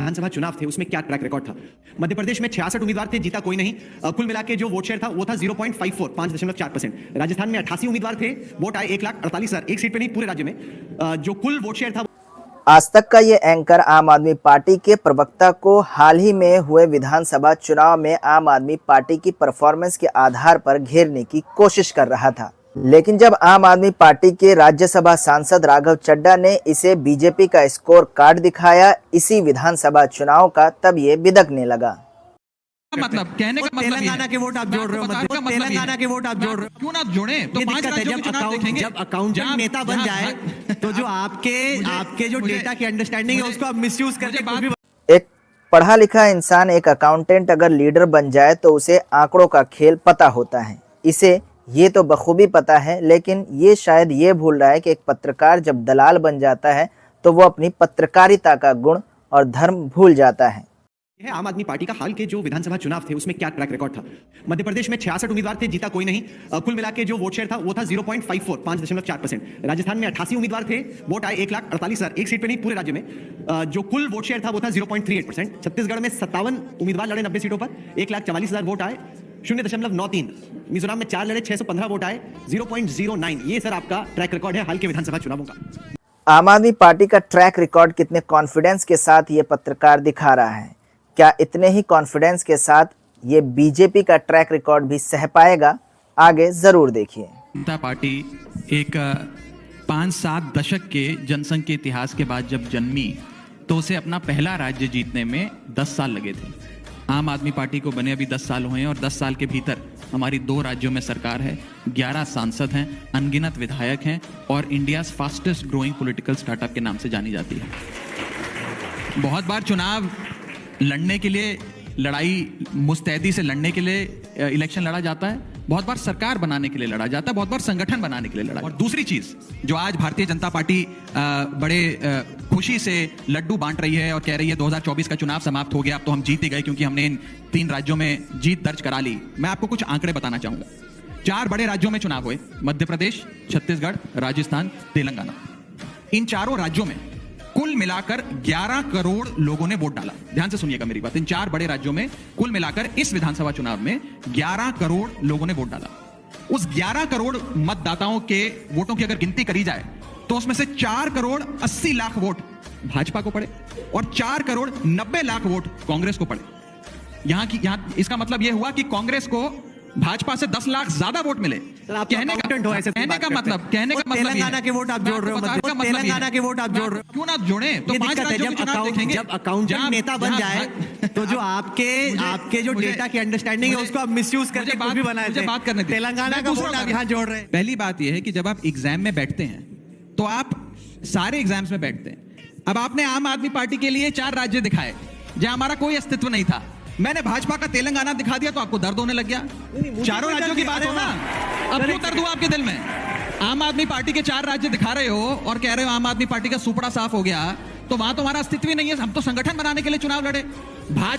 विधानसभा चुनाव थे उसमें क्या ट्रैक रिकॉर्ड था। मध्य प्रदेश में 66 उम्मीदवार थे, जीता कोई नहीं। कुल मिला के जो वोट शेयर था वो था 0.54 5.4%। राजस्थान में 88 उम्मीदवार थे, वोट आए 1,48,000, एक सीट पे नहीं पूरे राज्य में। जो कुल वोट शेयर था। आज तक का ये एंकर आम आदमी पार्टी के प्रवक्ता को हाल ही में हुए विधानसभा चुनाव में आम आदमी पार्टी की परफॉर्मेंस के आधार पर घेरने की कोशिश कर रहा था, लेकिन जब आम आदमी पार्टी के राज्यसभा सांसद राघव चड्ढा ने इसे बीजेपी का स्कोर कार्ड दिखाया इसी विधानसभा चुनाव का, तब ये बिदकने लगा। मतलब कहने का मतलब तेलंगाना के वोट आप जोड़ रहे हो, तेलंगाना के वोट आप जोड़ रहे हो, क्यों ना जोड़े? तो 5 राज्यों के चुनाव देखेंगे। जब अकाउंटेंट नेता बन जाए तो जो आपके जो डेटा की अंडरस्टैंडिंग है उसको आप मिसयूज करके। एक पढ़ा लिखा इंसान, एक अकाउंटेंट अगर लीडर बन जाए तो उसे आंकड़ों का खेल पता होता है। इसे ये तो बखूबी पता है, लेकिन ये शायद ये भूल रहा है कि एक पत्रकार जब दलाल बन जाता है तो वो अपनी पत्रकारिता का गुण और धर्म भूल जाता है। है आम आदमी पार्टी का हाल के जो विधानसभा चुनाव थे उसमें क्या ट्रैक रिकॉर्ड था। मध्य प्रदेश में 66 उम्मीदवार थे, जीता कोई नहीं। कुल मिला के जो वोट शेयर था वो था 0.54 5.4%। राजस्थान में 88 उम्मीदवार थे, वोट आए 1,48,000, एक सीट पे नहीं पूरे राज्य में। जो कुल वोट शेयर था वो था 0.38%। छत्तीसगढ़ में 57 उम्मीदवार लड़े 90 सीटों पर, 1,44,000 वोट आए, 0.93। मिजोरम में 4 लड़े 615 वोट आए, 0.09। ये सर आपका ट्रैक रिकॉर्ड है हाल के विधानसभा चुनावों का। आम आदमी पार्टी का ट्रैक रिकॉर्ड कितने कॉन्फिडेंस के साथ ये पत्रकार दिखा रहा है, क्या इतने ही कॉन्फिडेंस के साथ ये बीजेपी का ट्रैक रिकॉर्ड भी सह पाएगा? आगे जरूर देखिए। जनता पार्टी एक 5-7 दशक के जनसंघ के इतिहास के बाद जब जन्मी तो उसे अपना पहला राज्य जीतने में 10 साल लगे थे। आम आदमी पार्टी को बने अभी 10 साल हुए हैं और 10 साल के भीतर हमारी 2 राज्यों में सरकार है, 11 सांसद हैं, अनगिनत विधायक हैं और India fastest growing political startup के नाम से जानी जाती है। बहुत बार चुनाव लड़ने के लिए, लड़ाई मुस्तैदी से लड़ने के लिए इलेक्शन लड़ा जाता है, बहुत बार सरकार बनाने के लिए लड़ा जाता है, बहुत बार संगठन बनाने के लिए लड़ा। और दूसरी चीज जो आज भारतीय जनता पार्टी बड़े खुशी से लड्डू बांट रही है और कह रही है 2024 का चुनाव समाप्त हो गया, अब तो हम जीत ही गए क्योंकि हमने इन 3 राज्यों में जीत दर्ज करा ली। मैं आपको कुछ आंकड़े बताना चाहूंगा। 4 बड़े राज्यों में चुनाव हुए, मध्य प्रदेश, छत्तीसगढ़, राजस्थान, तेलंगाना। इन 4 राज्यों में कुल मिलाकर 11 करोड़ लोगों ने वोट डाला। ध्यान से सुनिएगा मेरी बात। इन 4 बड़े राज्यों में कुल मिलाकर इस विधानसभा चुनाव में 11 करोड़ लोगों ने वोट डाला। उस 11 करोड़ मतदाताओं के वोटों की अगर गिनती करी जाए तो उसमें से 4 करोड़ 80 लाख वोट भाजपा को पड़े और 4 करोड़ 90 लाख वोट कांग्रेस को पड़े। यहां इसका मतलब यह हुआ कि कांग्रेस को भाजपा से 10 लाख ज्यादा वोट मिले। कहने का मतलब तेलंगाना के वोट आप जोड़ रहे हो, तेलंगाना के वोट आप जोड़ रहे हो, क्यों ना जोड़े? तो 5 राज्यों के चुनाव देखेंगे। जब अकाउंटेंट नेता बन जाए तो जो आपके जो डेटा की अंडरस्टैंडिंग है उसको आप मिसयूज करके कुछ भी बनाए थे। बात करने दे। तेलंगाना का वोट आप यहाँ जोड़ रहे हैं। पहली बात यह है कि जब आप एग्जाम में बैठते हैं तो आप सारे एग्जाम्स में बैठते हैं। अब आपने आम आदमी पार्टी के लिए 4 राज्य दिखाए जहां हमारा कोई अस्तित्व नहीं था। मैंने भाजपा का तेलंगाना दिखा दिया तो आपको दर्द होने लग गया। 4 राज्यों की बात हो ना, अब क्यों दर्द हुआ आपके दिल में? आम आदमी पार्टी के 4 राज्य दिखा रहे हो और कह रहे हो आम आदमी पार्टी का सुपड़ा साफ हो गया, तो वहां तो हमारा अस्तित्व ही नहीं है। हम तो संगठन बनाने के लिए चुनाव लड़े। भाजपा